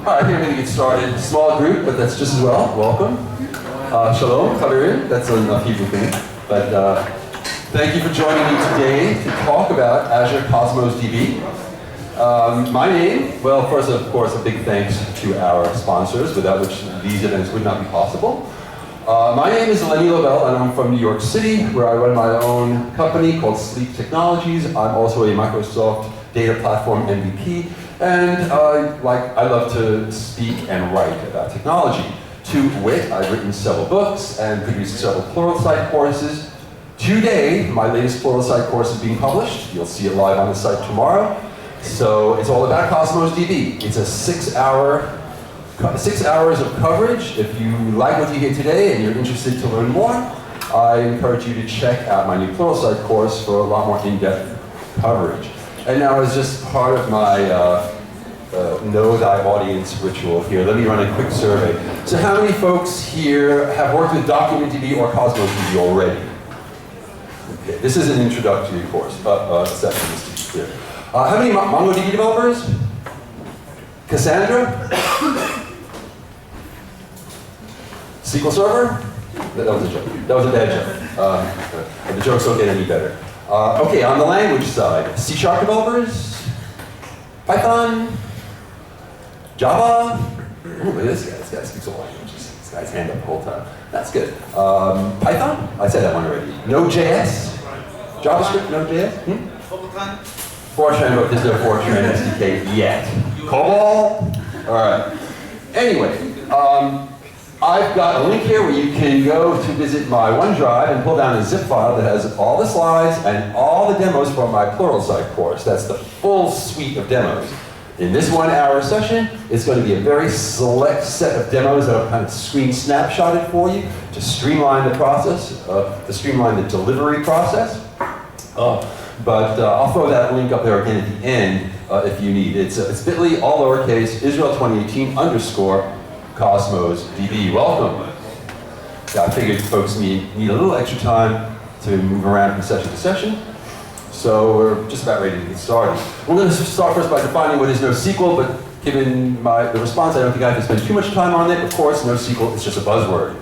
All right, here we're going to get started. Small group, but that's just as well. Welcome. Shalom, Chaverim. That's a Hebrew thing. But thank you for joining me today to talk about Azure Cosmos DB. My name, well, first, of course, a big thanks to our sponsors, without which these events would not be possible. My name is Lobel, and I'm from New York City, where I run my own company called Sleep Technologies. I'm also a Microsoft Data Platform MVP, and I love to speak and write about technology. To wit, I've written several books and produced several Pluralsight courses. Today, my latest Pluralsight course is being published. You'll see it live on the site tomorrow. So it's all about Cosmos DB. It's a 6 hours of coverage. If you like what you hear today and you're interested to learn more, I encourage you to check out my new Pluralsight course for a lot more in-depth coverage. And now, as just part of my know thy audience ritual here, let me run a quick survey. So how many folks here have worked with DocumentDB or Cosmos DB already? Okay, this is an introductory course, session, just to be clear. How many MongoDB developers? Cassandra? SQL Server? That was a joke. That was a bad joke. The jokes don't get any better. Okay, on the language side, C# developers? Python? Java? Ooh, look at this guy. This guy speaks all languages. This guy's hand up the whole time. That's good. Python? I said that one already. Node.js? JavaScript? Node.js? Fortran, but there's no Fortran SDK yet. COBOL? All right. Anyway, I've got a link here where you can go to visit my OneDrive and pull down a zip file that has all the slides and all the demos from my Pluralsight course. That's the full suite of demos. In this 1 hour session, it's going to be a very select set of demos that I've kind of screen snapshotted for you to streamline the process, to streamline the delivery process. But I'll throw that link up there again at the end if you need. It's bit.ly, all lowercase, Israel 2018 _ Cosmos DB. Welcome. Yeah, I figured folks need a little extra time to move around from session to session. So we're just about ready to get started. We're going to start first by defining what is NoSQL, but given the response, I don't think I have to spend too much time on it. Of course, NoSQL is just a buzzword.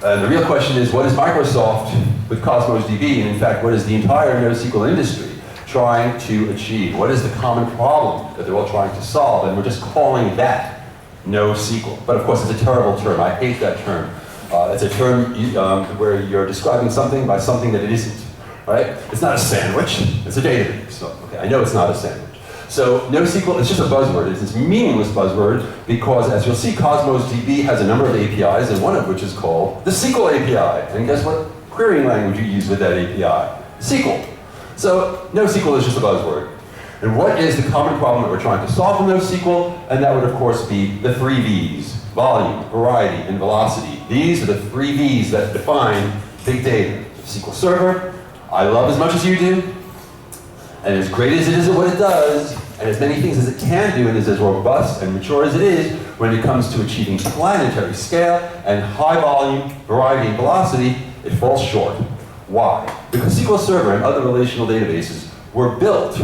And the real question is, what is Microsoft with Cosmos DB, and in fact, what is the entire NoSQL industry trying to achieve? What is the common problem that they're all trying to solve? And we're just calling that NoSQL. But of course, it's a terrible term. I hate that term. It's a term where you're describing something by something that it isn't, right? It's not a sandwich, it's a database. So, okay, I know it's not a sandwich. So NoSQL is just a buzzword. It's this meaningless buzzword because, as you'll see, Cosmos DB has a number of APIs, and one of which is called the SQL API. And guess what querying language you use with that API? SQL. So NoSQL is just a buzzword. And what is the common problem that we're trying to solve in NoSQL? And that would, of course, be the 3 V's: volume, variety, and velocity. These are the 3 V's that define big data. SQL Server, I love as much as you do, and as great as it is at what it does, and as many things as it can do, and is as robust and mature as it is, when it comes to achieving planetary scale and high volume, variety, and velocity, it falls short. Why? Because SQL Server and other relational databases were built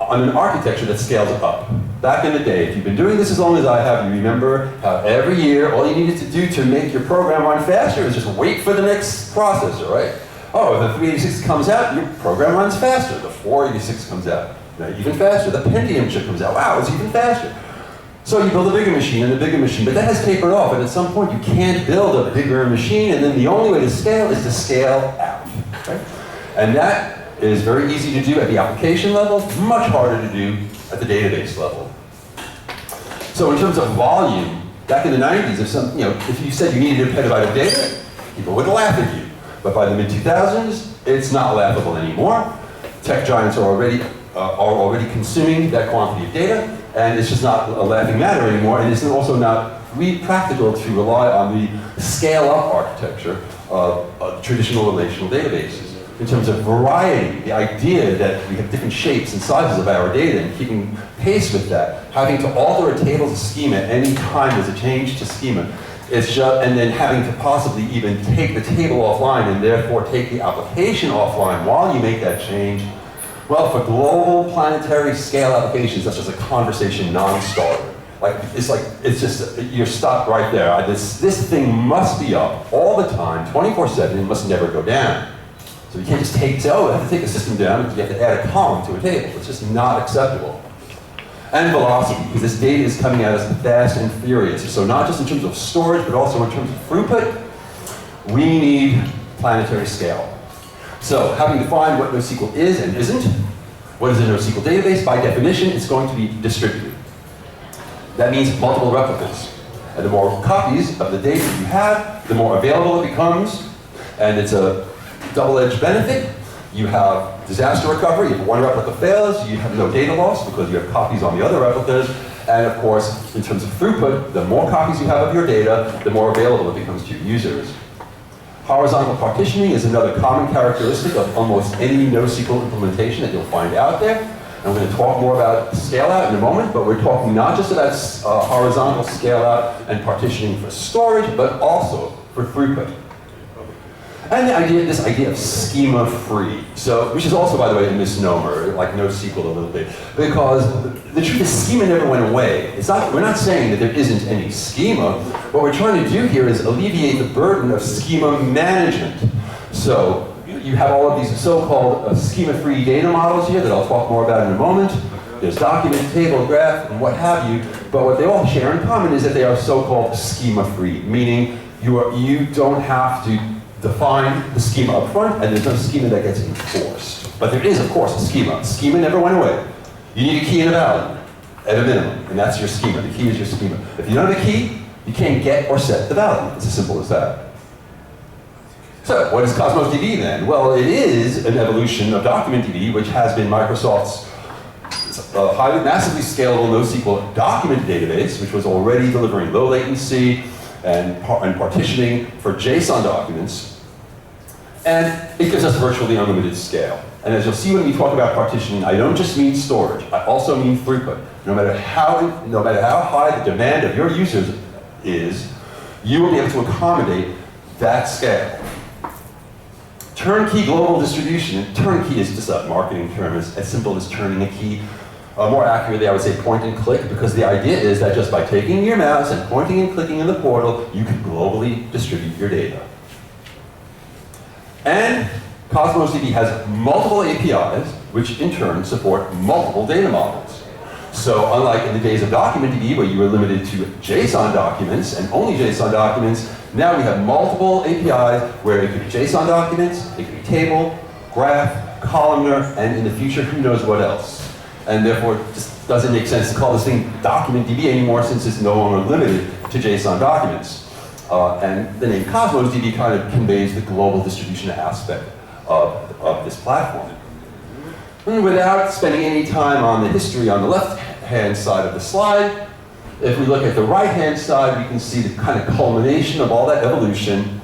on an architecture that scales up. Back in the day, if you've been doing this as long as I have, you remember how every year all you needed to do to make your program run faster is just wait for the next processor, right? Oh, the 386 comes out, your program runs faster. The 486 comes out, even faster. The Pentium chip comes out, wow, it's even faster. So you build a bigger machine and a bigger machine, but that has tapered off, and at some point you can't build a bigger machine, and then the only way to scale is to scale out, right? And that is very easy to do at the application level, much harder to do at the database level. So in terms of volume, back in the 90s, if you said you needed a petabyte of data, people would laugh at you. But by the mid-2000s, it's not laughable anymore. Tech giants are already consuming that quantity of data, and it's just not a laughing matter anymore, and it's also not really practical to rely on the scale-up architecture of traditional relational databases. In terms of variety, the idea that we have different shapes and sizes of our data and keeping pace with that, having to alter a table's schema any time there's a change to schema, and then having to possibly even take the table offline and therefore take the application offline while you make that change. Well, for global planetary scale applications, that's just a conversation non-starter. It's just, you're stopped right there. This thing must be up all the time, 24/7, it must never go down. So you can't just say, oh, I have to take the system down, you have to add a column to a table. It's just not acceptable. And velocity, because this data is coming at us fast and furious. So not just in terms of storage, but also in terms of throughput, we need planetary scale. So having defined what NoSQL is and isn't, what is a NoSQL database? By definition, it's going to be distributed. That means multiple replicas. And the more copies of the data you have, the more available it becomes. And it's a double-edged benefit. You have disaster recovery. If one replica fails, you have no data loss because you have copies on the other replicas. And of course, in terms of throughput, the more copies you have of your data, the more available it becomes to your users. Horizontal partitioning is another common characteristic of almost any NoSQL implementation that you'll find out there. I'm going to talk more about scale out in a moment, but we're talking not just about horizontal scale out and partitioning for storage, but also for throughput. And this idea of schema-free, which is also, by the way, a misnomer, like NoSQL a little bit, because the truth is schema never went away. We're not saying that there isn't any schema. What we're trying to do here is alleviate the burden of schema management. So you have all of these so-called schema-free data models here that I'll talk more about in a moment. There's document, table, graph, and what have you. But what they all share in common is that they are so-called schema-free, meaning you don't have to define the schema up front, and there's no schema that gets enforced. But there is, of course, a schema. Schema never went away. You need a key and a value, at a minimum, and that's your schema. The key is your schema. If you don't have a key, you can't get or set the value. It's as simple as that. So, what is Cosmos DB then? Well, it is an evolution of Document DB, which has been Microsoft's massively scalable NoSQL document database, which was already delivering low latency and partitioning for JSON documents. And it gives us virtually unlimited scale. And as you'll see when we talk about partitioning, I don't just mean storage, I also mean throughput. No matter how high the demand of your users is, you will be able to accommodate that scale. Turnkey global distribution, and turnkey is just a marketing term, as simple as turning a key. More accurately, I would say point and click, because the idea is that just by taking your mouse and pointing and clicking in the portal, you can globally distribute your data. And Cosmos DB has multiple APIs, which in turn support multiple data models. So unlike in the days of Document DB, where you were limited to JSON documents and only JSON documents, now we have multiple APIs where it could be JSON documents, it could be table, graph, columnar, and in the future, who knows what else. And therefore, it just doesn't make sense to call this thing Document DB anymore, since it's no longer limited to JSON documents. And the name Cosmos DB kind of conveys the global distribution aspect of this platform. And without spending any time on the history on the left-hand side of the slide, if we look at the right-hand side, we can see the kind of culmination of all that evolution.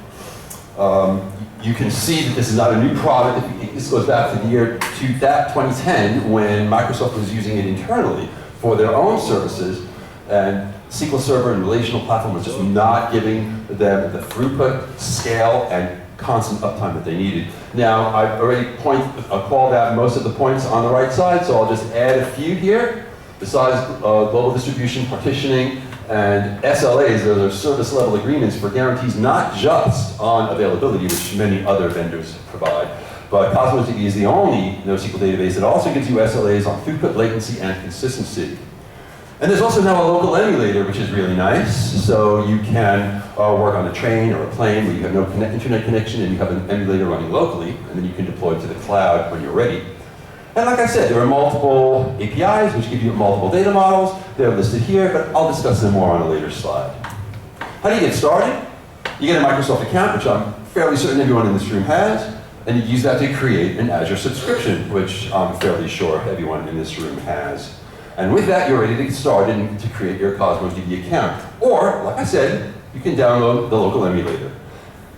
You can see that this is not a new product. This goes back to the year 2010, when Microsoft was using it internally for their own services, and SQL Server and relational platform was just not giving them the throughput, scale, and constant uptime that they needed. Now, I've already called out most of the points on the right side, so I'll just add a few here. Besides global distribution, partitioning, and SLAs, those are service level agreements for guarantees not just on availability, which many other vendors provide, but Cosmos DB is the only NoSQL database that also gives you SLAs on throughput, latency, and consistency. And there's also now a local emulator, which is really nice. So you can work on a train or a plane where you have no internet connection and you have an emulator running locally, and then you can deploy it to the cloud when you're ready. And like I said, there are multiple APIs which give you multiple data models. They're listed here, but I'll discuss them more on a later slide. How do you get started? You get a Microsoft account, which I'm fairly certain everyone in this room has, and you use that to create an Azure subscription, which I'm fairly sure everyone in this room has. And with that, you're ready to get started and to create your Cosmos DB account. Or, like I said, you can download the local emulator.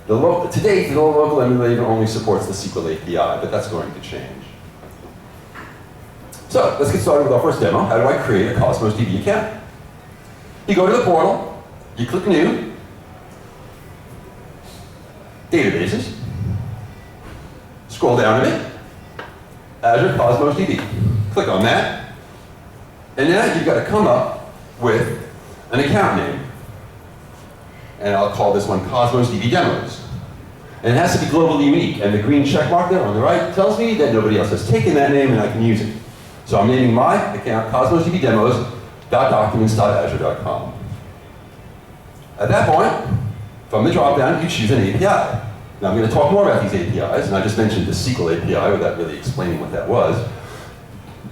To date, the local emulator only supports the SQL API, but that's going to change. So, let's get started with our first demo. How do I create a Cosmos DB account? You go to the portal, you click New, Databases, scroll down a bit, Azure Cosmos DB. Click on that, and now you've got to come up with an account name. And I'll call this one Cosmos DB Demos. And it has to be globally unique. And the green check mark there on the right tells me that nobody else has taken that name and I can use it. So I'm naming my account Cosmos DB Demos.documents.azure.com. At that point, from the dropdown, you choose an API. Now I'm going to talk more about these APIs, and I just mentioned the SQL API without really explaining what that was.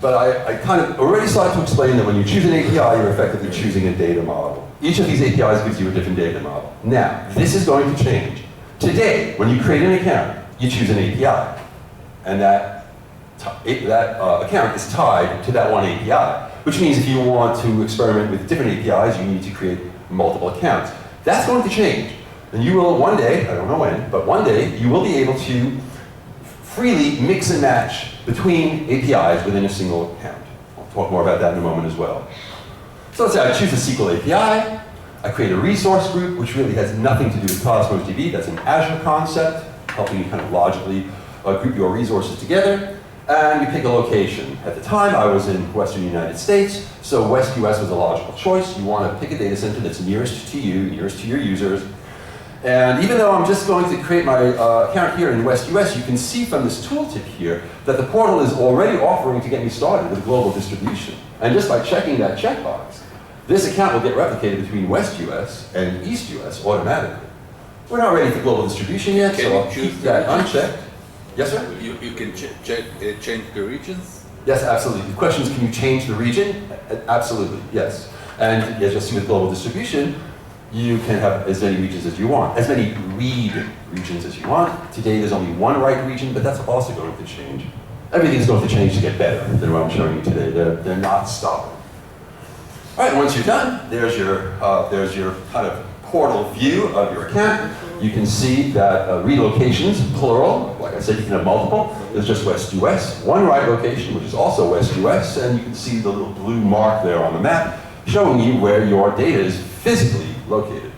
But I kind of already started to explain that when you choose an API, you're effectively choosing a data model. Each of these APIs gives you a different data model. Now, this is going to change. Today, when you create an account, you choose an API. And that account is tied to that one API, which means if you want to experiment with different APIs, you need to create multiple accounts. That's going to change. And you will one day, I don't know when, but one day, you will be able to freely mix and match between APIs within a single account. I'll talk more about that in a moment as well. So let's say I choose a SQL API, I create a resource group, which really has nothing to do with Cosmos DB. That's an Azure concept, helping you kind of logically group your resources together. And we pick a location. At the time, I was in Western United States, so West US was a logical choice. You want to pick a data center that's nearest to you, nearest to your users. And even though I'm just going to create my account here in West US, you can see from this tooltip here that the portal is already offering to get me started with global distribution. And just by checking that checkbox, this account will get replicated between West US and East US automatically. We're not ready for global distribution yet, so I'll keep that unchecked. Yes, sir? You can change the regions? Yes, absolutely. The question is, can you change the region? Absolutely, yes. And as you'll see with global distribution, you can have as many regions as you want, as many read regions as you want. Today there's only one write region, but that's also going to change. Everything's going to change to get better than what I'm showing you today. They're not stopping. All right, once you're done, there's your kind of portal view of your account. You can see that read locations, plural, like I said, you can have multiple. There's just West US, one write location, which is also West US, and you can see the little blue mark there on the map showing you where your data is physically located.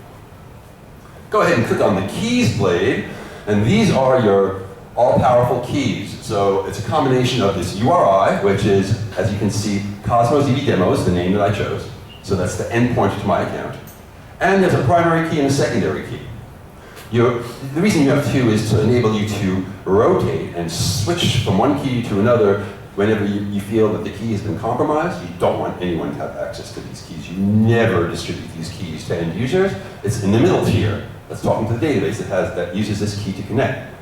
Go ahead and click on the keys blade, and these are your all-powerful keys. So it's a combination of this URI, which is, as you can see, Cosmos DB Demos, the name that I chose. So that's the endpoint to my account. And there's a primary key and a secondary key. The reason you have two is to enable you to rotate and switch from one key to another whenever you feel that the key has been compromised. You don't want anyone to have access to these keys. You never distribute these keys to end users. It's in the middle tier that's talking to the database that uses this key to connect.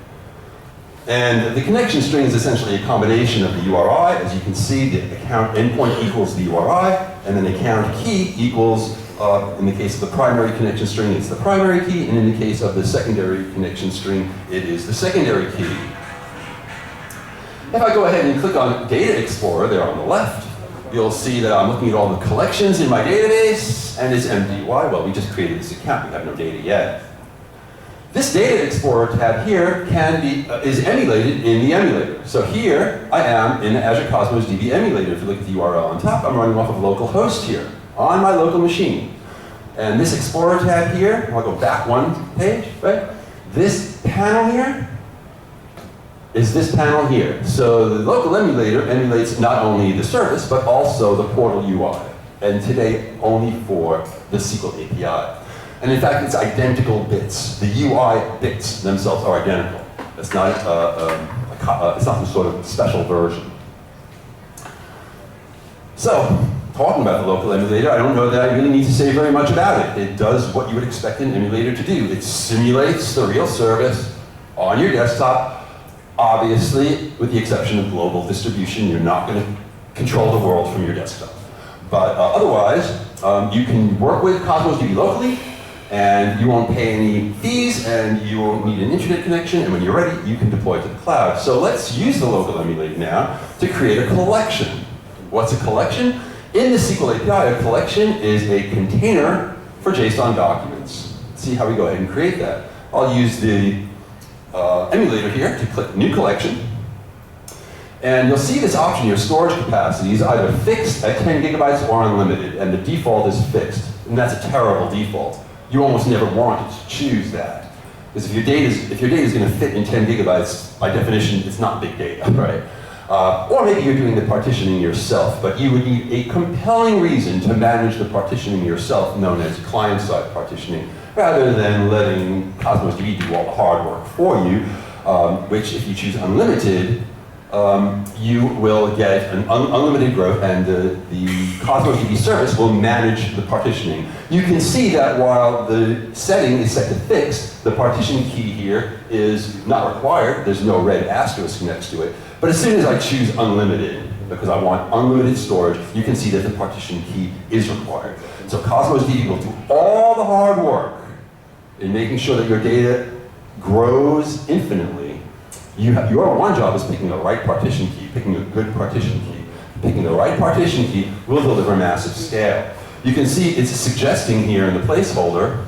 And the connection string is essentially a combination of the URI. As you can see, the account endpoint equals the URI, and then the account key equals, in the case of the primary connection string, it's the primary key, and in the case of the secondary connection string, it is the secondary key. If I go ahead and click on Data Explorer there on the left, you'll see that I'm looking at all the collections in my database, and it's empty. Why? Well, we just created this account. We have no data yet. This Data Explorer tab here is emulated in the emulator. So here I am in the Azure Cosmos DB emulator. If you look at the URL on top, I'm running off of localhost here on my local machine. And this Explorer tab here, I'll go back one page, right? This panel here is this panel here. So the local emulator emulates not only the service, but also the portal UI. And today, only for the SQL API. And in fact, it's identical bits. The UI bits themselves are identical. It's not, it's not some sort of special version. So, talking about the local emulator, I don't know that I really need to say very much about it. It does what you would expect an emulator to do. It simulates the real service on your desktop. Obviously, with the exception of global distribution, you're not going to control the world from your desktop. But otherwise, you can work with Cosmos DB locally, and you won't pay any fees, and you won't need an internet connection, and when you're ready, you can deploy to the cloud. So let's use the local emulator now to create a collection. What's a collection? In the SQL API, a collection is a container for JSON documents. Let's see how we go ahead and create that. I'll use the emulator here to click New Collection. And you'll see this option here, storage capacity is either fixed at 10 gigabytes or unlimited, and the default is fixed. And that's a terrible default. You almost never want to choose that. Because if your data is going to fit in 10 gigabytes, by definition, it's not big data, right? Or maybe you're doing the partitioning yourself, but you would need a compelling reason to manage the partitioning yourself, known as client-side partitioning, rather than letting Cosmos DB do all the hard work for you, which if you choose unlimited, you will get an unlimited growth, and the Cosmos DB service will manage the partitioning. You can see that while the setting is set to fixed, the partition key here is not required. There's no red asterisk next to it. But as soon as I choose unlimited, because I want unlimited storage, you can see that the partition key is required. So Cosmos DB will do all the hard work in making sure that your data grows infinitely. Your one job is picking the right partition key, picking a good partition key. Picking the right partition key will deliver massive scale. You can see it's suggesting here in the placeholder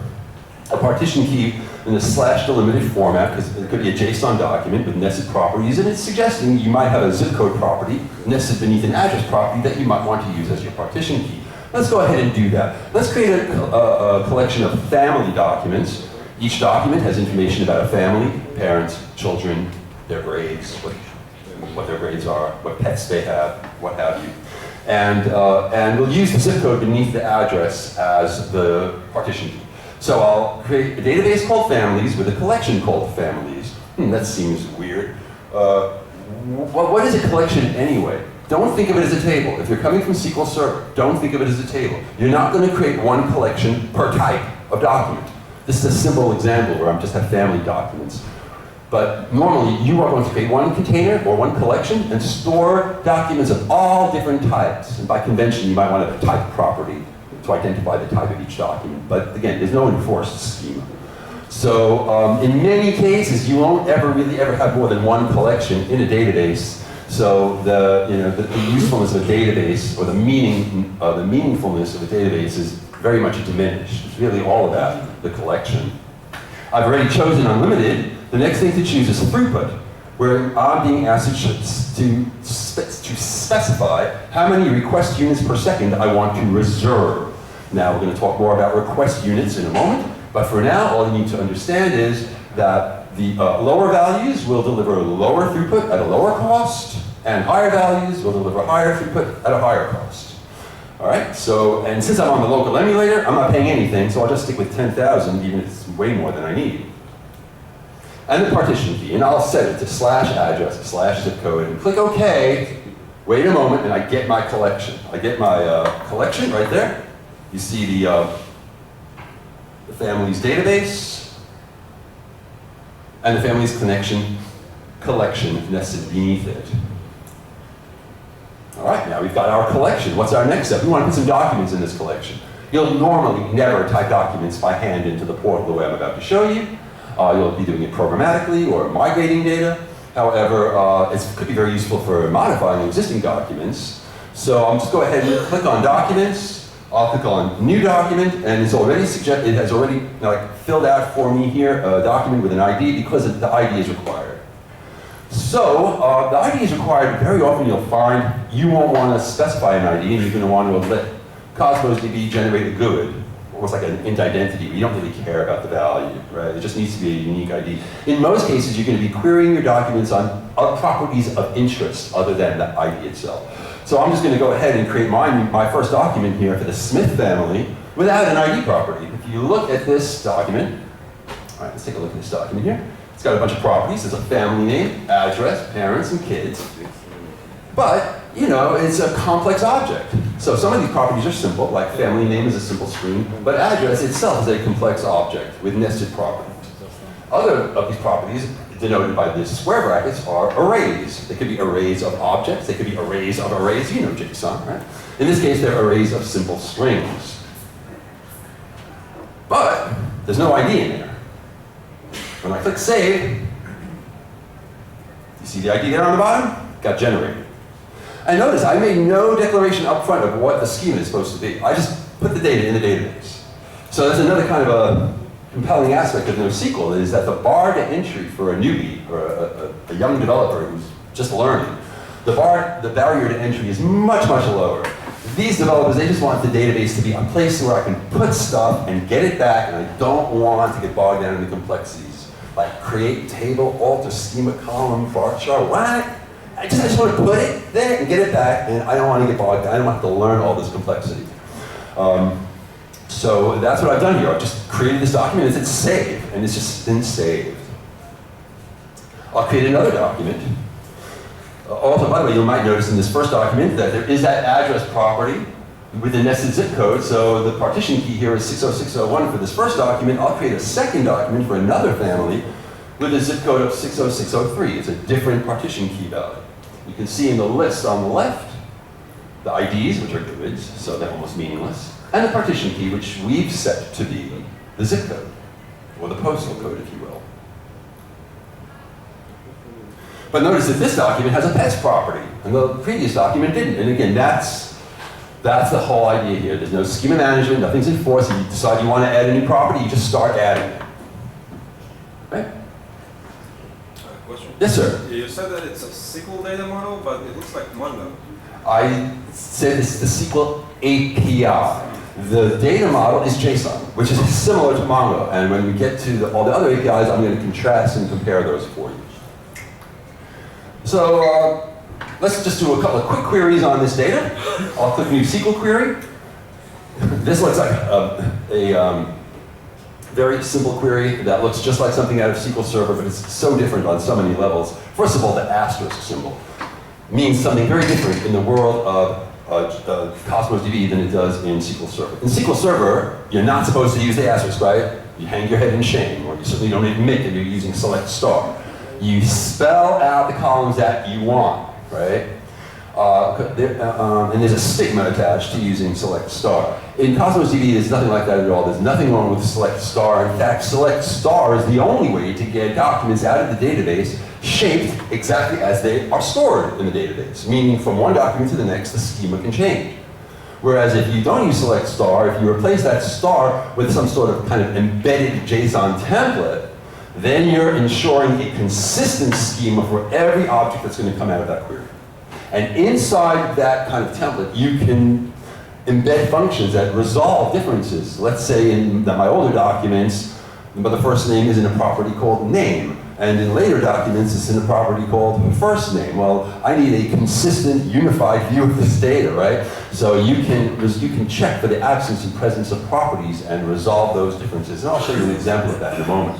a partition key in the /delimited format, because it could be a JSON document with nested properties, and it's suggesting you might have a zip code property nested beneath an address property that you might want to use as your partition key. Let's go ahead and do that. Let's create a collection of family documents. Each document has information about a family, parents, children, their grades, what their grades are, what pets they have, what have you. And we'll use the zip code beneath the address as the partition key. So I'll create a database called families with a collection called families. That seems weird. What is a collection anyway? Don't think of it as a table. If you're coming from SQL Server, don't think of it as a table. You're not going to create one collection per type of document. This is a simple example where I just have family documents. But normally, you are going to create one container or one collection and store documents of all different types. And by convention, you might want a type property to identify the type of each document. But again, there's no enforced schema. So in many cases, you won't really ever have more than one collection in a database. So the usefulness of a database, or the meaningfulness of a database, is very much diminished. It's really all about the collection. I've already chosen unlimited. The next thing to choose is throughput, where I'm being asked to specify how many request units per second I want to reserve. Now we're going to talk more about request units in a moment, but for now all you need to understand is that the lower values will deliver lower throughput at a lower cost, and higher values will deliver higher throughput at a higher cost. All right, so, and since I'm on the local emulator, I'm not paying anything, so I'll just stick with 10,000, even if it's way more than I need. And the partition key, and I'll set it to /address, /zip code, and click OK. Wait a moment, and I get my collection. I get my collection right there. You see the family's database, and the family's collection nested beneath it. All right, now we've got our collection. What's our next step? We want to put some documents in this collection. You'll normally never type documents by hand into the portal the way I'm about to show you. You'll be doing it programmatically or migrating data. However, it could be very useful for modifying existing documents. So I'll just go ahead and click on Documents. I'll click on New Document, and it has already filled out for me here a document with an ID because the ID is required. So the ID is required. Very often you'll find you won't want to specify an ID, and you're going to want to let Cosmos DB generate a GUID, almost like an int identity. We don't really care about the value, right? It just needs to be a unique ID. In most cases, you're going to be querying your documents on properties of interest other than the ID itself. So I'm just going to go ahead and create my first document here for the Smith family without an ID property. If you look at this document, all right, let's take a look at this document here. It's got a bunch of properties. There's a family name, address, parents, and kids. But, it's a complex object. So some of these properties are simple, like family name is a simple string, but address itself is a complex object with nested properties. Other of these properties, denoted by the square brackets, are arrays. They could be arrays of objects, they could be arrays of arrays, JSON, right? In this case, they're arrays of simple strings. But there's no ID in there. When I click Save, you see the ID there on the bottom? Got generated. And notice, I made no declaration up front of what the schema is supposed to be. I just put the data in the database. So that's another kind of a compelling aspect of NoSQL, is that the bar to entry for a newbie, or a young developer who's just learning, the barrier to entry is much, much lower. These developers, they just want the database to be a place where I can put stuff and get it back, and I don't want to get bogged down in the complexities. Like create table, alter schema column, bar chart, what? I just want to put it there and get it back, and I don't want to get bogged down. I don't have to learn all this complexity. So that's what I've done here. I've just created this document, and it's save, and it's just been saved. I'll create another document. Also, by the way, you might notice in this first document that there is that address property with the nested zip code, so the partition key here is 60601 for this first document. I'll create a second document for another family with a zip code of 60603. It's a different partition key value. You can see in the list on the left, the IDs, which are goods, so they're almost meaningless, and the partition key, which we've set to be the zip code, or the postal code, if you will. But notice that this document has a pets property, and the previous document didn't. And again, that's the whole idea here. There's no schema management, nothing's enforced. If you decide you want to add a new property, you just start adding it. Right? Question? Yes, sir. You said that it's a SQL data model, but it looks like Mongo. I said it's the SQL API. The data model is JSON, which is similar to Mongo. And when we get to all the other APIs, I'm going to contrast and compare those for you. So let's just do a couple of quick queries on this data. I'll click New SQL Query. This looks like a very simple query that looks just like something out of SQL Server, but it's so different on so many levels. First of all, the asterisk symbol means something very different in the world of Cosmos DB than it does in SQL Server. In SQL Server, you're not supposed to use the asterisk, right? You hang your head in shame, or you certainly don't admit that you're using select star. You spell out the columns that you want, right? And there's a stigma attached to using select star. In Cosmos DB, there's nothing like that at all. There's nothing wrong with select star. In fact, select star is the only way to get documents out of the database shaped exactly as they are stored in the database, meaning from one document to the next, the schema can change. Whereas if you don't use select star, if you replace that star with some sort of kind of embedded JSON template, then you're ensuring a consistent schema for every object that's going to come out of that query. And inside that kind of template, you can embed functions that resolve differences. Let's say in my older documents, the first name is in a property called name. And in later documents, it's in a property called first name. Well, I need a consistent, unified view of this data, right? So you can check for the absence and presence of properties and resolve those differences. And I'll show you an example of that in a moment.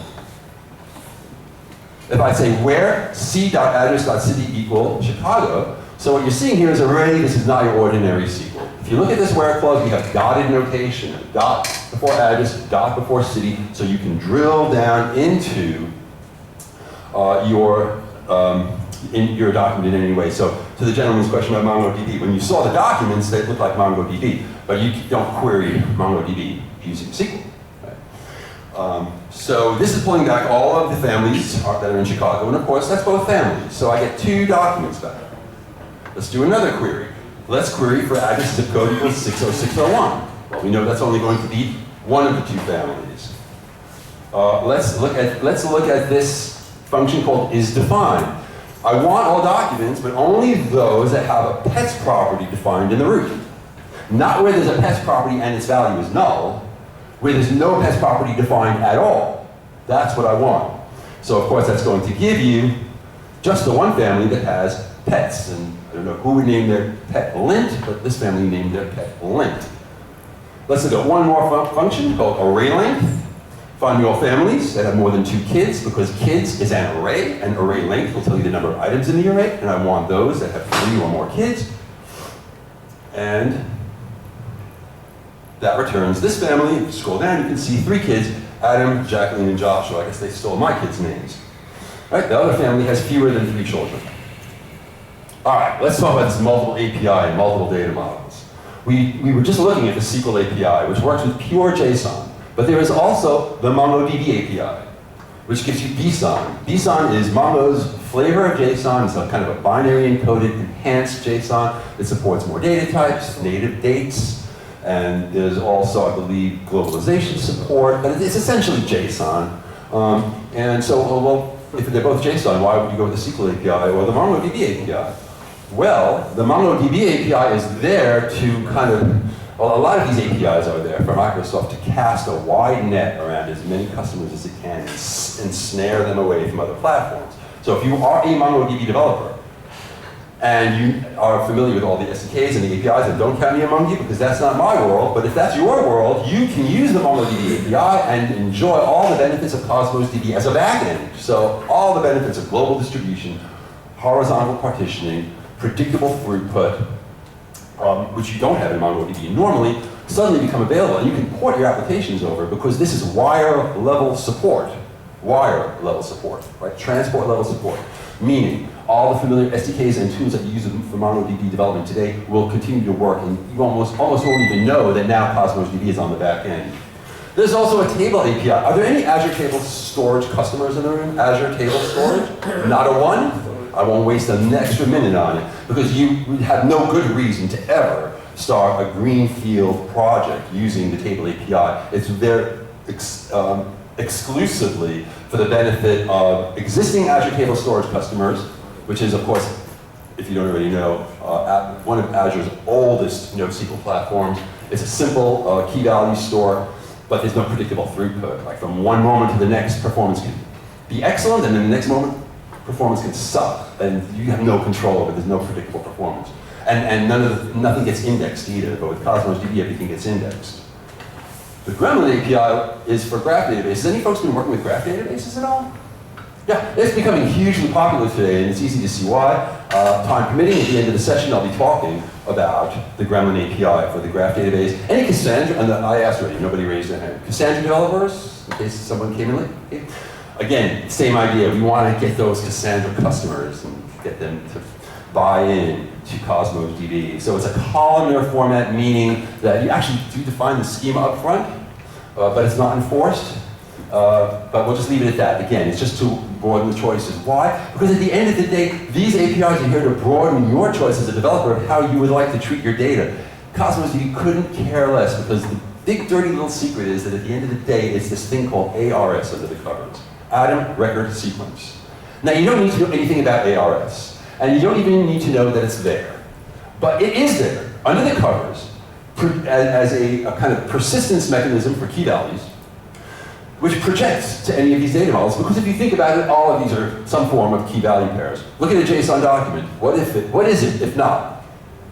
If I say where c.address.city equal Chicago, so what you're seeing here is already, this is not your ordinary SQL. If you look at this where clause, we have dotted notation, a dot before address, dot before city, so you can drill down into in your document in any way. So to the gentleman's question about MongoDB, when you saw the documents, they look like MongoDB, but you don't query MongoDB using SQL. Right? So this is pulling back all of the families that are in Chicago, and of course that's both families. So I get two documents back. Let's do another query. Let's query for address zip code equals 60601. Well, we know that's only going to be one of the two families. Let's look at this function called isDefine. I want all documents, but only those that have a pets property defined in the root. Not where there's a pets property and its value is null, where there's no pets property defined at all. That's what I want. So of course that's going to give you just the one family that has pets. And I don't know who would name their pet lint, but this family named their pet lint. Let's look at one more function called ArrayLength. Find me all families that have more than 2 kids, because kids is an array, and array length will tell you the number of items in the array, and I want those that have 3 or more kids. And that returns this family. If you scroll down, you can see 3 kids, Adam, Jacqueline, and Joshua. I guess they stole my kids' names. Right? The other family has fewer than 3 children. All right, let's talk about this multiple API and multiple data models. We were just looking at the SQL API, which works with pure JSON. But there is also the MongoDB API, which gives you BSON. BSON is Mongo's flavor of JSON. It's a kind of a binary encoded enhanced JSON. It supports more data types, native dates, and there's also, I believe, globalization support, but it's essentially JSON. And so, well, if they're both JSON, why would you go with the SQL API or the MongoDB API? Well, the MongoDB API is there to kind of, well, a lot of these APIs are there for Microsoft to cast a wide net around as many customers as it can and snare them away from other platforms. So if you are a MongoDB developer, and you are familiar with all the SDKs and the APIs, and don't count me among you because that's not my world, but if that's your world, you can use the Mongodb API and enjoy all the benefits of Cosmos DB as a backend. So all the benefits of global distribution, horizontal partitioning, predictable throughput, which you don't have in MongoDB normally, suddenly become available, and you can port your applications over because this is wire level support. Wire level support, right? Transport level support. Meaning, all the familiar SDKs and tools that you use for MongoDB development today will continue to work, and you almost won't even know that now Cosmos DB is on the back end. There's also a table API. Are there any Azure Table Storage customers in the room? Azure Table Storage? Not a one? I won't waste an extra minute on it, because you would have no good reason to ever start a greenfield project using the table API. It's there exclusively for the benefit of existing Azure Table Storage customers, which is, of course, if you don't already know, one of Azure's oldest NoSQL platforms. It's a simple key value store, but there's no predictable throughput. Like from one moment to the next, performance can be excellent, and then the next moment, performance can suck, and you have no control over it. There's no predictable performance. And nothing gets indexed either, but with Cosmos DB, everything gets indexed. The Gremlin API is for graph databases. Has any folks been working with graph databases at all? Yeah, it's becoming hugely popular today, and it's easy to see why. Time permitting, at the end of the session, I'll be talking about the Gremlin API for the graph database. Any Cassandra, and I asked already, nobody raised their hand. Cassandra developers, in case someone came in late? Okay. Again, same idea. We want to get those Cassandra customers and get them to buy in to Cosmos DB. So it's a columnar format, meaning that you actually do define the schema up front, but it's not enforced. But we'll just leave it at that. Again, it's just to broaden the choices. Why? Because at the end of the day, these APIs are here to broaden your choice as a developer of how you would like to treat your data. Cosmos DB couldn't care less, because the big dirty little secret is that at the end of the day, it's this thing called ARS under the covers. Atom Record Sequence. Now, you don't need to know anything about ARS, and you don't even need to know that it's there. But it is there, under the covers, as a kind of persistence mechanism for key values, which projects to any of these data models. Because if you think about it, all of these are some form of key value pairs. Look at a JSON document. What is it, if not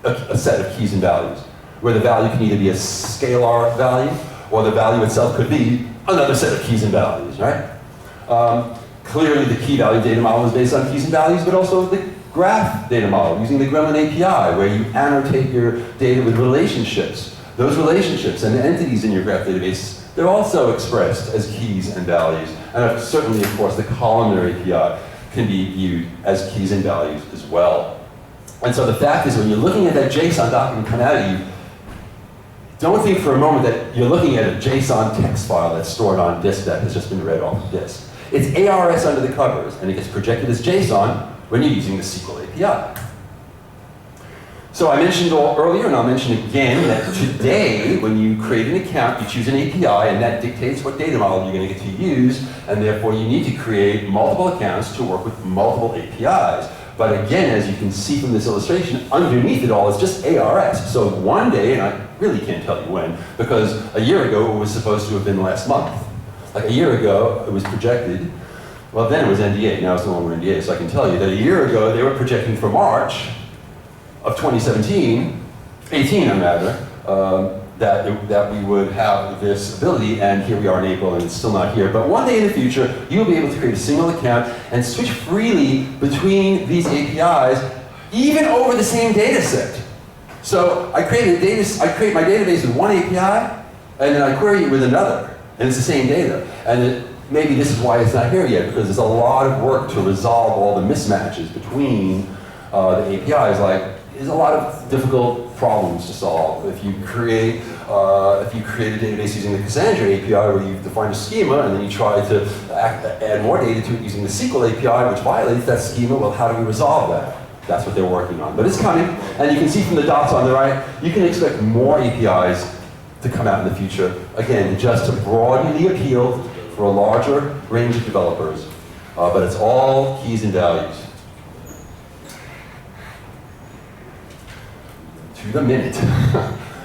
a set of keys and values, where the value can either be a scalar value, or the value itself could be another set of keys and values, right? Clearly, the key value data model is based on keys and values, but also the graph data model using the Gremlin API, where you annotate your data with relationships. Those relationships and the entities in your graph database, they're also expressed as keys and values. And certainly, of course, the columnar API can be viewed as keys and values as well. And so the fact is, when you're looking at that JSON document come out at you, don't think for a moment that you're looking at a JSON text file that's stored on disk that has just been read off the disk. It's ARS under the covers, and it gets projected as JSON when you're using the SQL API. So I mentioned earlier, and I'll mention again, that today, when you create an account, you choose an API, and that dictates what data model you're going to get to use, and therefore you need to create multiple accounts to work with multiple APIs. But again, as you can see from this illustration, underneath it all is just ARS. So one day, and I really can't tell you when, because a year ago it was supposed to have been last month. Like a year ago, it was projected. Well, then it was NDA, now it's no longer NDA, so I can tell you that a year ago they were projecting for March of 2017, 18 rather, that we would have this ability, and here we are in April and it's still not here. But one day in the future, you'll be able to create a single account and switch freely between these APIs, even over the same data set. So I create my database with one API, and then I query it with another, and it's the same data. And maybe this is why it's not here yet, because there's a lot of work to resolve all the mismatches between the APIs. Like, there's a lot of difficult problems to solve. If you create a database using the Cassandra API, where you've defined a schema, and then you try to add more data to it using the SQL API, which violates that schema, well, how do we resolve that? That's what they're working on. But it's coming, and you can see from the dots on the right, you can expect more APIs to come out in the future. Again, just to broaden the appeal for a larger range of developers. But it's all keys and values. To the minute.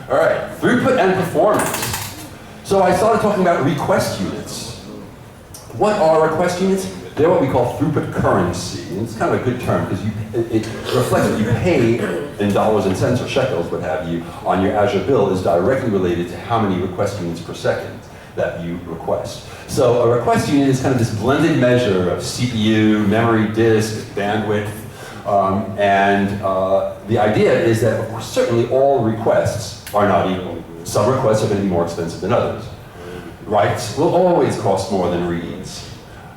All right, throughput and performance. So I started talking about request units. What are request units? They're what we call throughput currency. And it's kind of a good term because it reflects what you pay in dollars and cents or shekels, what have you, on your Azure bill is directly related to how many request units per second that you request. So a request unit is kind of this blended measure of CPU, memory, disk, bandwidth, the idea is that, of course, certainly all requests are not equal. Some requests are going to be more expensive than others. Writes will always cost more than reads.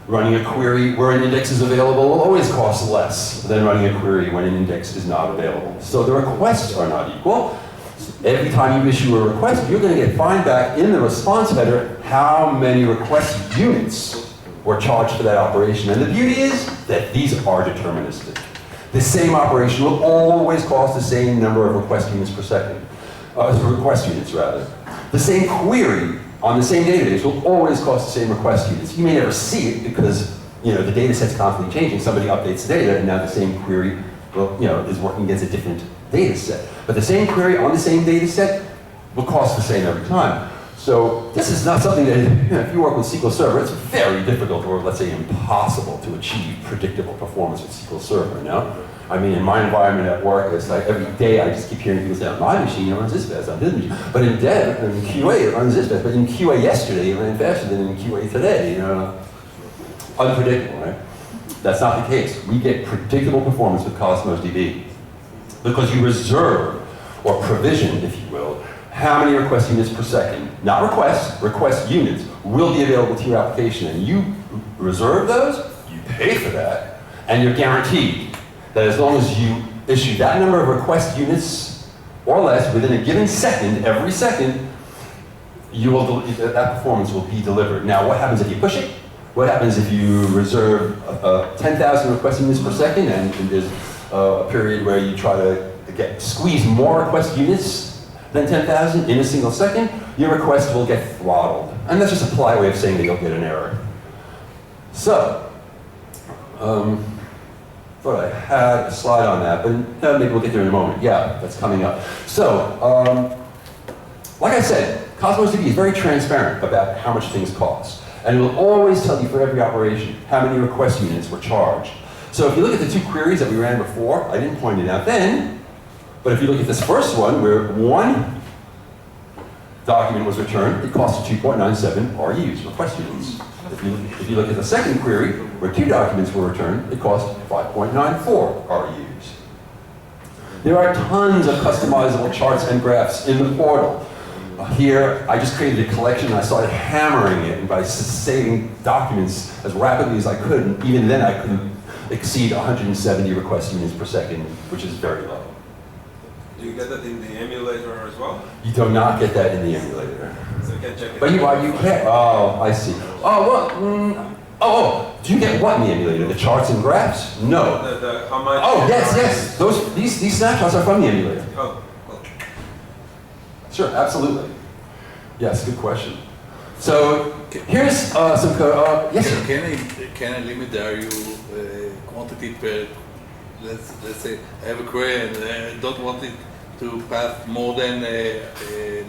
Running a query where an index is available will always cost less than running a query when an index is not available. So the requests are not equal. Every time you issue a request, you're going to get find back in the response header how many request units were charged for that operation. And the beauty is that these are deterministic. The same operation will always cost the same number of request units per second. Request units, rather. The same query on the same database will always cost the same request units. You may never see it because the data set's constantly changing. Somebody updates the data and now the same query is working against a different data set. But the same query on the same data set will cost the same every time. So this is not something that, if you work with SQL Server, it's very difficult or let's say impossible to achieve predictable performance with SQL Server, I mean, in my environment at work, it's like every day I just keep hearing people say, on my machine it runs this fast, on this machine. But in dev, in QA it runs this fast, but in QA yesterday it ran faster than in QA today, Unpredictable, right? That's not the case. We get predictable performance with Cosmos DB because you reserve, or provision, if you will, how many request units per second, not requests, request units, will be available to your application. And you reserve those, you pay for that, and you're guaranteed that as long as you issue that number of request units or less within a given second, every second, that performance will be delivered. Now, what happens if you push it? What happens if you reserve 10,000 request units per second and there's a period where you try to squeeze more request units than 10,000 in a single second? Your request will get throttled. And that's just a polite way of saying that you'll get an error. So, thought I had a slide on that, but maybe we'll get there in a moment. Yeah, that's coming up. So, like I said, Cosmos DB is very transparent about how much things cost. And it will always tell you for every operation how many request units were charged. So if you look at the two queries that we ran before, I didn't point it out then, but if you look at this first one, where one document was returned, it cost 2.97 RUs, request units. If you look at the second query, where two documents were returned, it cost 5.94 RUs. There are tons of customizable charts and graphs in the portal. Here, I just created a collection and I started hammering it, and by saving documents as rapidly as I could, and even then I couldn't exceed 170 request units per second, which is very low. Do you get that in the emulator as well? You do not get that in the emulator. So you can check it. But you can. Oh, I see. Oh, well, do you get what in the emulator? The charts and graphs? No. How much? Oh, yes. These snapshots are from the emulator. Oh. Sure, absolutely. Yes, good question. So here's some code. Yes, sir. Can I limit the RU quantity per? Let's say I have a query and I don't want it to pass more than a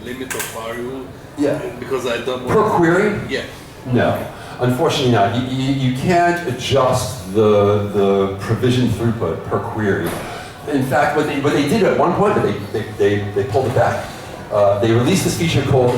limit of RU. Yeah. Because I don't want per query. Yeah. No, unfortunately not. You can't adjust the provision throughput per query. In fact, what they did at one point, but they pulled it back. They released this feature called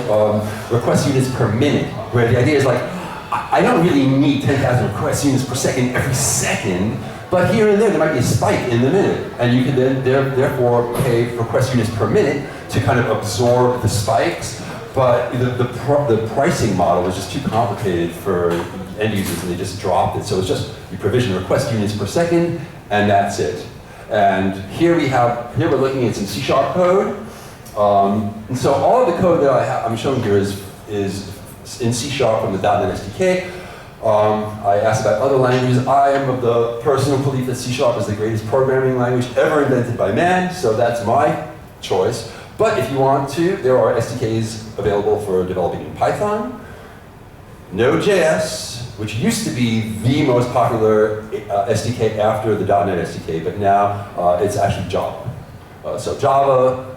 request units per minute, where the idea is like, I don't really need 10,000 request units per second every second, but here and there might be a spike in the minute, and you can then therefore pay request units per minute to kind of absorb the spikes. But the pricing model was just too complicated for end users, and they just dropped it. So it's just you provision request units per second, and that's it. And here we're looking at some C# code. And so all of the code that I'm showing here is in C# from the .NET SDK. I asked about other languages. I am of the personal belief that C# is the greatest programming language ever invented by man, so that's my choice. But if you want to, there are SDKs available for developing in Python, Node.js, which used to be the most popular SDK after the .NET SDK, but now it's actually Java. So Java,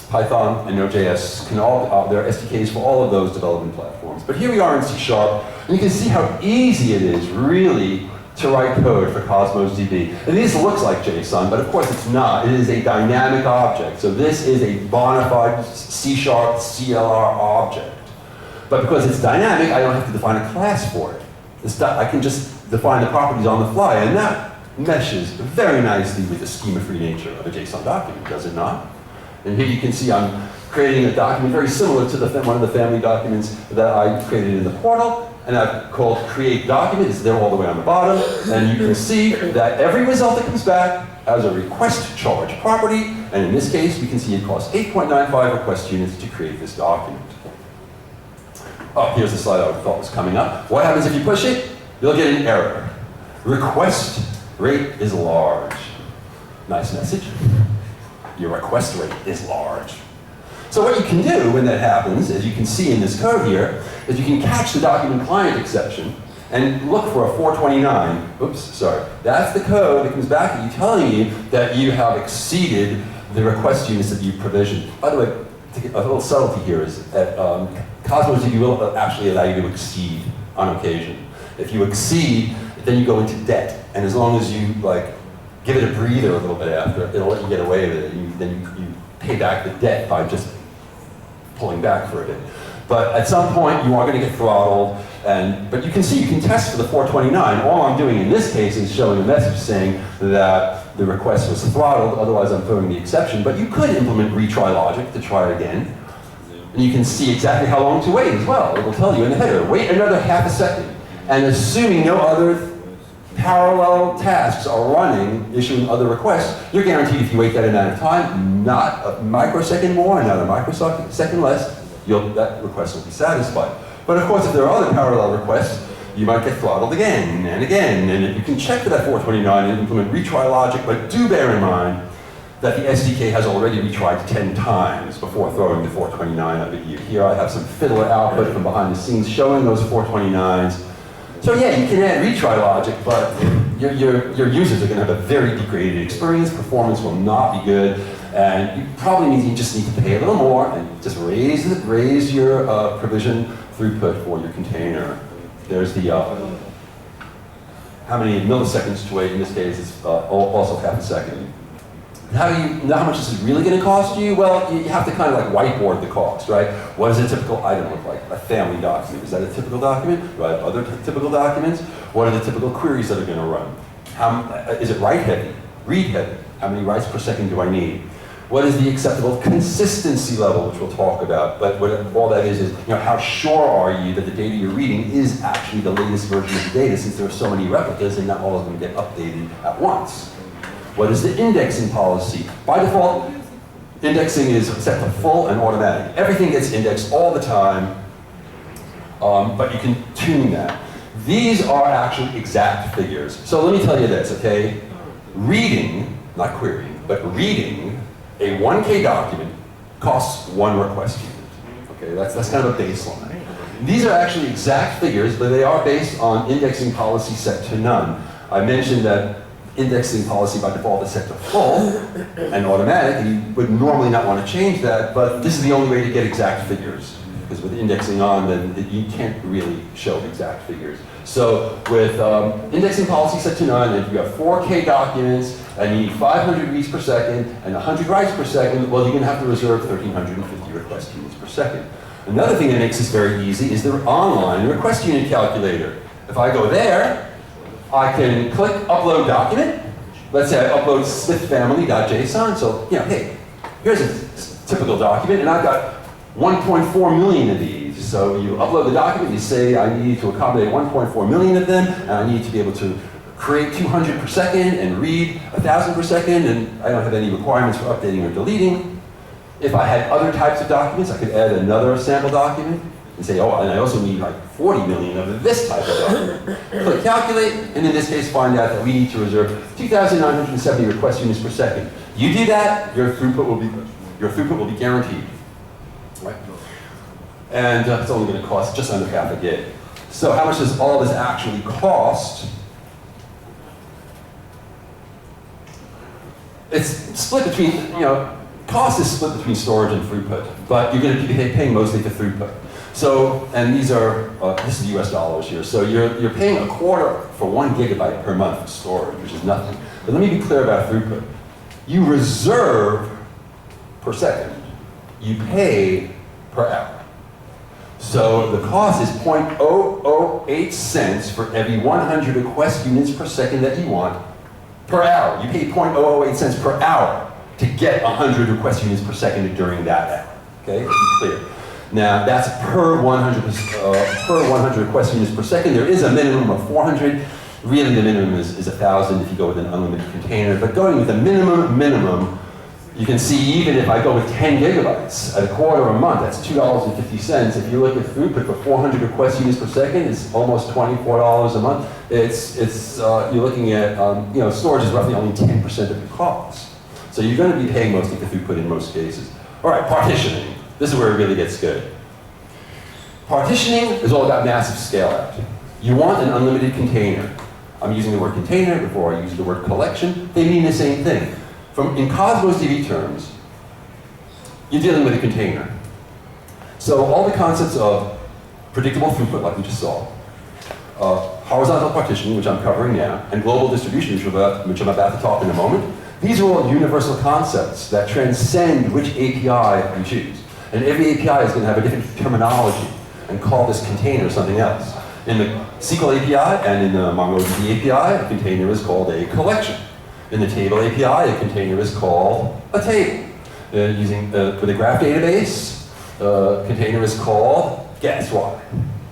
Python, and Node.js can all, there are SDKs for all of those development platforms. But here we are in C#, and you can see how easy it is, really, to write code for Cosmos DB. And this looks like JSON, but of course it's not. It is a dynamic object. So this is a bona fide C# CLR object. But because it's dynamic, I don't have to define a class for it. I can just define the properties on the fly, and that meshes very nicely with the schema-free nature of a JSON document, does it not? And here you can see I'm creating a document very similar to one of the family documents that I created in the portal, and I've called create document. It's there all the way on the bottom, and you can see that every result that comes back has a request charge property, and in this case, we can see it costs 8.95 request units to create this document. Oh, here's the slide I thought was coming up. What happens if you push it? You'll get an error. Request rate is large. Nice message. Your request rate is large. So what you can do when that happens, as you can see in this code here, is you can catch the document client exception and look for a 429. Oops, sorry. That's the code that comes back at you telling you that you have exceeded the request units that you provisioned. By the way, a little subtlety here is that Cosmos DB will actually allow you to exceed on occasion. If you exceed, then you go into debt. And as long as you give it a breather a little bit after, it'll let you get away with it. Then you pay back the debt by just pulling back for a bit. But at some point, you are going to get throttled. But you can see, you can test for the 429. All I'm doing in this case is showing a message saying that the request was throttled, otherwise I'm throwing the exception. But you could implement retry logic to try it again. And you can see exactly how long to wait as well. It will tell you in the header, wait another half a second. And assuming no other parallel tasks are running, issuing other requests, you're guaranteed if you wait that amount of time, not a microsecond more, not a microsecond less, that request will be satisfied. But of course, if there are other parallel requests, you might get throttled again and again. And you can check for that 429 and implement retry logic, but do bear in mind that the SDK has already retried 10 times before throwing the 429 up at you. Here I have some fiddler output from behind the scenes showing those 429s. So yeah, you can add retry logic, but your users are going to have a very degraded experience. Performance will not be good, and you probably you just need to pay a little more and just raise your provision throughput for your container. There's the how many milliseconds to wait. In this case, it's also half a second. How do you know how much this is really going to cost you? Well, you have to kind of whiteboard the cost, right? What does a typical item look like? A family document. Is that a typical document? Do I have other typical documents? What are the typical queries that are going to run? Is it write heavy? Read heavy? How many writes per second do I need? What is the acceptable consistency level, which we'll talk about? But what all that is how sure are you that the data you're reading is actually the latest version of the data, since there are so many replicas and not all of them get updated at once? What is the indexing policy? By default, indexing is set to full and automatic. Everything gets indexed all the time, but you can tune that. These are actually exact figures. So let me tell you this, okay? Reading, not querying, but reading a 1K document costs 1 request unit. Okay, that's kind of a baseline. These are actually exact figures, but they are based on indexing policy set to none. I mentioned that indexing policy by default is set to full and automatic, and you would normally not want to change that, but this is the only way to get exact figures. Because with indexing on, then you can't really show exact figures. So with indexing policy set to none, if you have 4K documents and you need 500 reads per second and 100 writes per second, well, you're going to have to reserve 1,350 request units per second. Another thing that makes this very easy is the online request unit calculator. If I go there, I can click upload document. Let's say I upload smithfamily.json. So, hey, here's a typical document, and I've got 1.4 million of these. So you upload the document, you say I need to accommodate 1.4 million of them, and I need to be able to create 200 per second and read 1,000 per second, and I don't have any requirements for updating or deleting. If I had other types of documents, I could add another sample document and say, oh, and I also need 40 million of this type of document. Click calculate, and in this case find out that we need to reserve 2,970 request units per second. You do that, your throughput will be guaranteed. Right? And it's only going to cost just under half a gig. So how much does all this actually cost? It's split between, cost is split between storage and throughput, but you're going to be paying mostly for throughput. So, and these are, this is US dollars here. So you're paying a quarter for 1 gigabyte per month for storage, which is nothing. But let me be clear about throughput. You reserve per second. You pay per hour. So the cost is 0.008 cents for every 100 request units per second that you want per hour. You pay 0.008 cents per hour to get 100 request units per second during that hour. Okay, to be clear. Now that's per 100 request units per second. There is a minimum of 400. Really, the minimum is 1,000 if you go with an unlimited container. But going with the minimum, you can see even if I go with 10 gigabytes at a quarter a month, that's $2.50. If you look at throughput for 400 request units per second, it's almost $24 a month. You're looking at, storage is roughly only 10% of the cost. So you're going to be paying mostly for throughput in most cases. All right, partitioning. This is where it really gets good. Partitioning is all about massive scale out. You want an unlimited container. I'm using the word container before I use the word collection. They mean the same thing. In Cosmos DB terms, you're dealing with a container. So all the concepts of predictable throughput, like we just saw, horizontal partitioning, which I'm covering now, and global distribution, which I'm about to talk in a moment, these are all universal concepts that transcend which API you choose. And every API is going to have a different terminology and call this container something else. In the SQL API and in the Mongodb API, a container is called a collection. In the table API, a container is called a table. With a graph database, a container is called, guess what?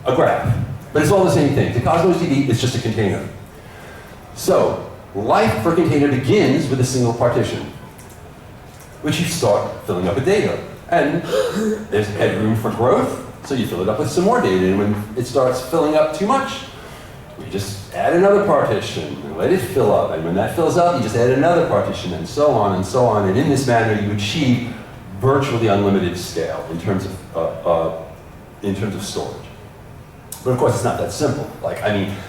A graph. But it's all the same thing. To Cosmos DB, it's just a container. So, life for a container begins with a single partition, which you start filling up with data. And there's headroom for growth, so you fill it up with some more data. And when it starts filling up too much, we just add another partition and let it fill up. And when that fills up, you just add another partition and so on and so on. And in this manner, you achieve virtually unlimited scale in terms of storage. But of course, it's not that simple.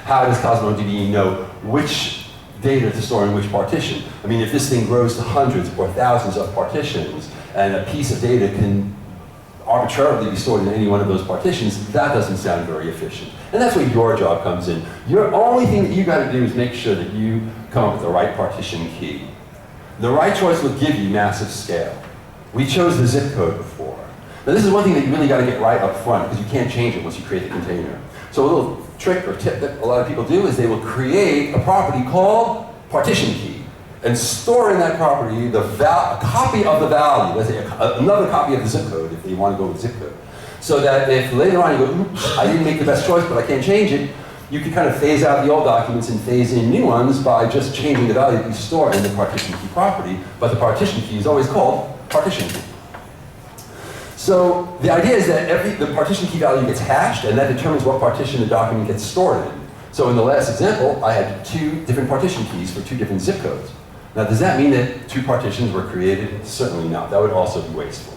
How does Cosmos DB know which data to store in which partition? If this thing grows to hundreds or thousands of partitions, and a piece of data can arbitrarily be stored in any one of those partitions, that doesn't sound very efficient. And that's where your job comes in. Your only thing that you got to do is make sure that you come up with the right partition key. The right choice will give you massive scale. We chose the zip code before. Now this is one thing that you really got to get right up front, because you can't change it once you create the container. So a little trick or tip that a lot of people do is they will create a property called partition key and store in that property a copy of the value, let's say another copy of the zip code if you want to go with zip code. So that if later on you go, oops, I didn't make the best choice, but I can't change it, you can kind of phase out the old documents and phase in new ones by just changing the value that you store in the partition key property, but the partition key is always called partition key. So the idea is that the partition key value gets hashed, and that determines what partition the document gets stored in. So in the last example, I had 2 different partition keys for 2 different zip codes. Now, does that mean that 2 partitions were created? Certainly not. That would also be wasteful.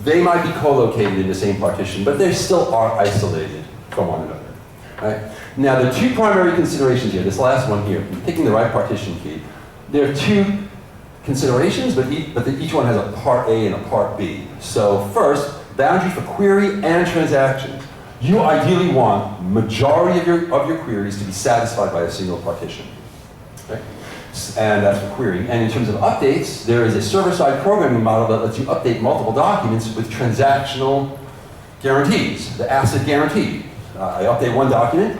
They might be co-located in the same partition, but they still are isolated from one another. Right? Now, the 2 primary considerations here, this last one here, picking the right partition key, there are 2 considerations, but each one has a part A and a part B. So first, boundary for query and transactions. You ideally want majority of your queries to be satisfied by a single partition. Okay? And that's for querying. And in terms of updates, there is a server-side programming model that lets you update multiple documents with transactional guarantees, the ACID guarantee. I update one document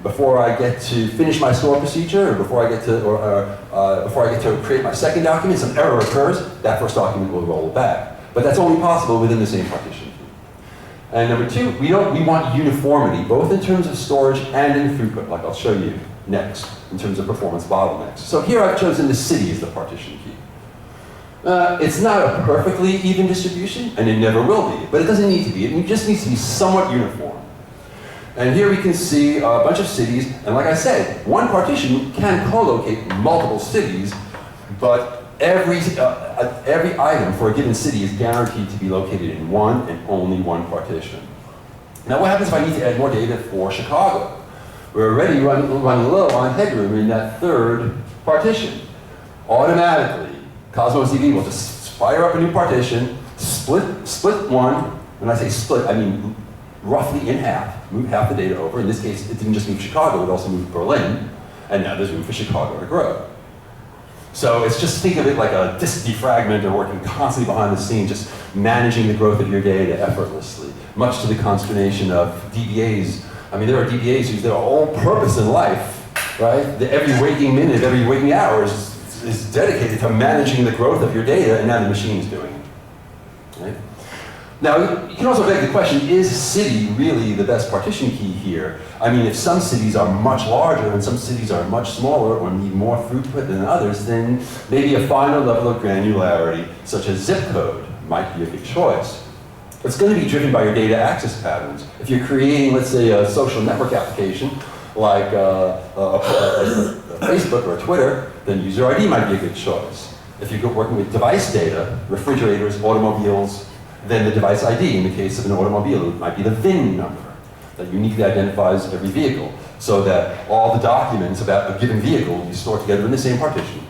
before I get to finish my store procedure, or before I get to create my second document. Some error occurs, that first document will roll back. But that's only possible within the same partition. And number 2, we want uniformity, both in terms of storage and in throughput, like I'll show you next, in terms of performance bottlenecks. So here I've chosen the city as the partition key. It's not a perfectly even distribution, and it never will be, but it doesn't need to be. It just needs to be somewhat uniform. And here we can see a bunch of cities, and like I said, one partition can co-locate multiple cities, but every item for a given city is guaranteed to be located in one and only one partition. Now what happens if I need to add more data for Chicago? We're already running low on headroom in that 3rd partition. Automatically, Cosmos DB will just fire up a new partition, split one. When I say split, I mean roughly in half, move half the data over. In this case, it didn't just move Chicago, it also moved Berlin, and now there's room for Chicago to grow. So it's just, think of it like a disk defragmenter working constantly behind the scenes, just managing the growth of your data effortlessly, much to the consternation of DBAs. I mean, there are DBAs whose their whole purpose in life, right? Every waking minute, every waking hour is dedicated to managing the growth of your data, and now the machine is doing it, right? Now, you can also beg the question, is city really the best partition key here? I mean, if some cities are much larger and some cities are much smaller or need more throughput than others, then maybe a finer level of granularity, such as zip code, might be a good choice. It's going to be driven by your data access patterns. If you're creating, let's say, a social network application, like Facebook or Twitter, then user ID might be a good choice. If you're working with device data, refrigerators, automobiles, then the device ID, in the case of an automobile, it might be the VIN number that uniquely identifies every vehicle, so that all the documents about a given vehicle will be stored together in the same partition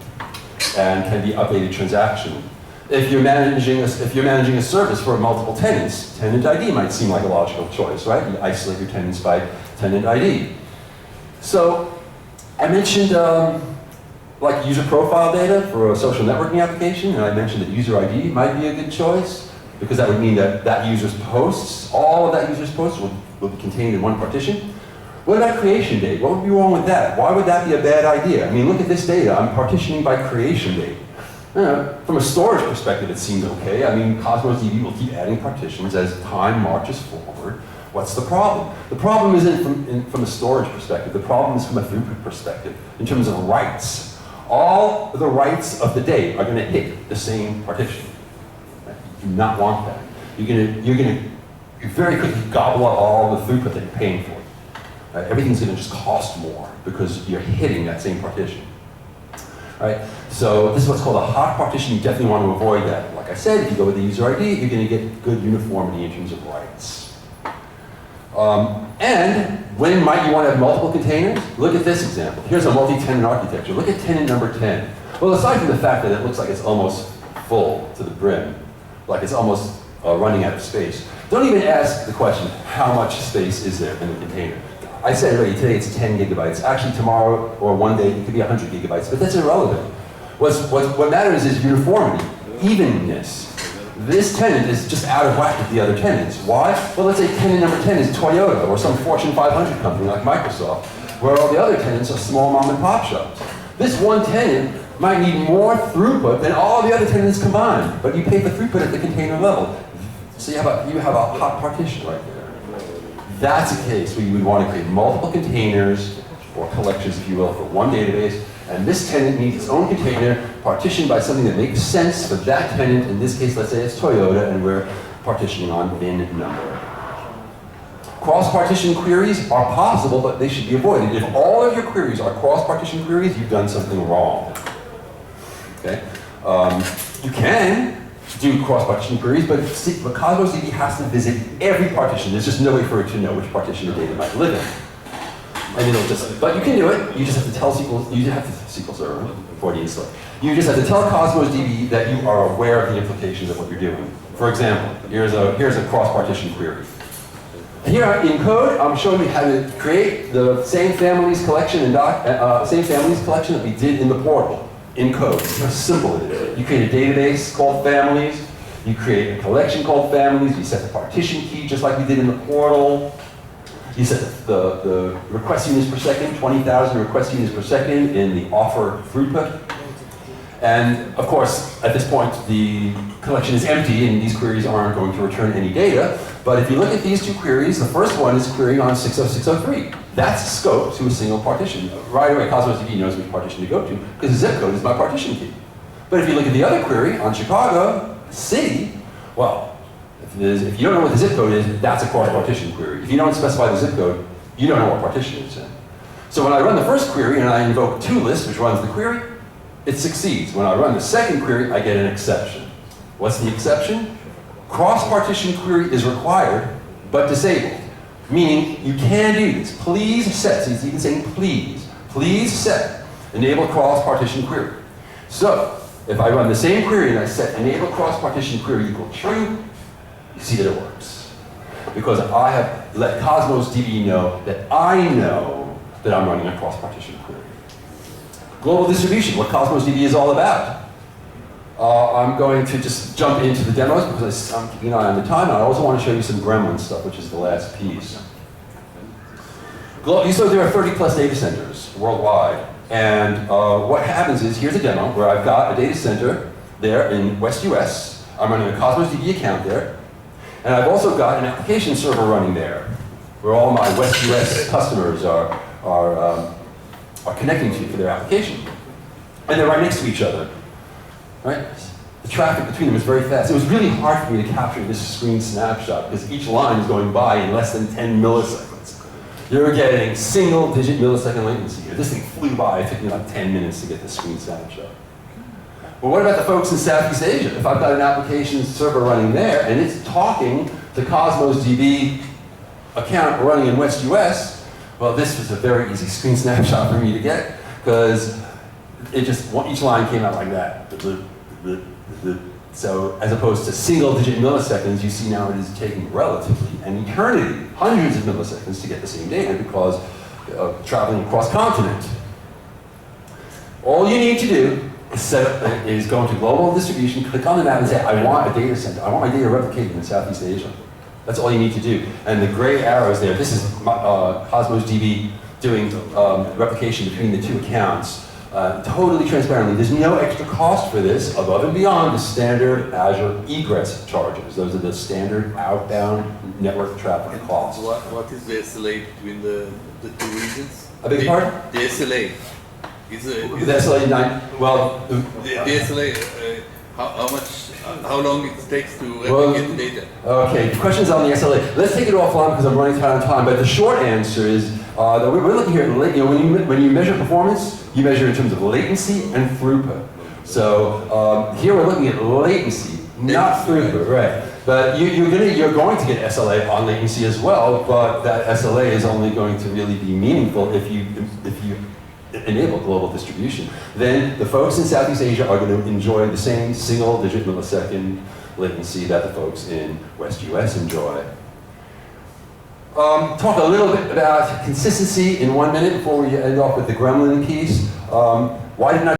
and can be updated transactionally. If you're managing a service for multiple tenants, tenant ID might seem like a logical choice, right? You isolate your tenants by tenant ID. So I mentioned like user profile data for a social networking application, and I mentioned that user ID might be a good choice, because that would mean that that user's posts, all of that user's posts will be contained in one partition. What about creation date? What would be wrong with that? Why would that be a bad idea? I mean, look at this data. I'm partitioning by creation date. From a storage perspective, it seems okay. I mean, Cosmos DB will keep adding partitions as time marches forward. What's the problem? The problem isn't from a storage perspective. The problem is from a throughput perspective, in terms of writes. All the writes of the date are going to hit the same partition. You do not want that. You're going to very quickly gobble up all the throughput that you're paying for. Everything's going to just cost more because you're hitting that same partition. Right? So this is what's called a hot partition. You definitely want to avoid that. Like I said, if you go with the user ID, you're going to get good uniformity in terms of rights. And when might you want to have multiple containers? Look at this example. Here's a multi-tenant architecture. Look at tenant number 10. Well, aside from the fact that it looks like it's almost full to the brim, like it's almost running out of space, don't even ask the question, how much space is there in the container? I said already, today it's 10 gigabytes. Actually, tomorrow or one day, it could be 100 gigabytes, but that's irrelevant. What matters is uniformity, evenness. This tenant is just out of whack with the other tenants. Why? Well, let's say tenant number 10 is Toyota or some Fortune 500 company like Microsoft, where all the other tenants are small mom and pop shops. This one tenant might need more throughput than all the other tenants combined, but you pay for throughput at the container level. So you have a hot partition right there. That's a case where you would want to create multiple containers, or collections, if you will, for one database, and this tenant needs its own container partitioned by something that makes sense for that tenant. In this case, let's say it's Toyota, and we're partitioning on VIN number. Cross-partition queries are possible, but they should be avoided. If all of your queries are cross-partition queries, you've done something wrong. Okay? You can do cross-partition queries, but Cosmos DB has to visit every partition. There's just no way for it to know which partition the data might live in. And it'll just, but you can do it. You just have to tell SQL, you have to SQL Server before you install. You just have to tell Cosmos DB that you are aware of the implications of what you're doing. For example, here's a cross-partition query. Here in code, I'm showing you how to create the same families collection and same families collection that we did in the portal. In code. It's how simple it is. You create a database called families. You create a collection called families. You set the partition key just like we did in the portal. You set the request units per second, 20,000 request units per second in the offer throughput. And of course, at this point, the collection is empty and these queries aren't going to return any data. But if you look at these two queries, the first one is querying on 60603. That's scoped to a single partition. Right away, Cosmos DB knows which partition to go to because the zip code is my partition key. But if you look at the other query on Chicago city, well, if you don't know what the zip code is, that's a cross-partition query. If you don't specify the zip code, you don't know what partition it's in. So when I run the first query and I invoke toList, which runs the query, it succeeds. When I run the second query, I get an exception. What's the exception? Cross-partition query is required, but disabled. Meaning, you can do this. Please set, so it's even saying please set, enable cross-partition query. So, if I run the same query and I set enable cross-partition query equal true, you see that it works. because I have let Cosmos DB know that I know that I'm running a cross-partition query. Global distribution, what Cosmos DB is all about. I'm going to just jump into the demos because I'm keeping an eye on the time, and I also want to show you some Gremlin stuff, which is the last piece. So there are 30 plus data centers worldwide, and what happens is, here's a demo where I've got a data center there in West US. I'm running a Cosmos DB account there, and I've also got an application server running there, where all my West US customers are connecting to for their application. And they're right next to each other. Right? The traffic between them is very fast. It was really hard for me to capture this screen snapshot because each line is going by in less than 10 milliseconds. You're getting single-digit millisecond latency here. This thing flew by. It took me like 10 minutes to get the screen snapshot. But what about the folks in Southeast Asia? If I've got an application server running there and it's talking to Cosmos DB account running in West US, well, this was a very easy screen snapshot for me to get because it just, each line came out like that. So as opposed to single-digit milliseconds, you see now it is taking relatively an eternity, hundreds of milliseconds to get the same data because of traveling across continent. All you need to do is go into global distribution, click on the map and say, I want a data center. I want my data replicated in Southeast Asia. That's all you need to do. And the gray arrows there, this is Cosmos DB doing replication between the two accounts. Totally transparently. There's no extra cost for this above and beyond the standard Azure egress charges. Those are the standard outbound network traffic costs. What is the SLA between the two regions? I beg your pardon? The SLA. The SLA 9, well... The SLA, how long it takes to replicate the data? Okay, the question's on the SLA. Let's take it offline because I'm running tight on time, but the short answer is that we're looking here at, when you measure performance, you measure in terms of latency and throughput. So here we're looking at latency, not throughput, right? But you're going to get SLA on latency as well, but that SLA is only going to really be meaningful if you enable global distribution. Then the folks in Southeast Asia are going to enjoy the same single-digit millisecond latency that the folks in West US enjoy. Talk a little bit about consistency in 1 minute before we end off with the Gremlin piece. Why didn't I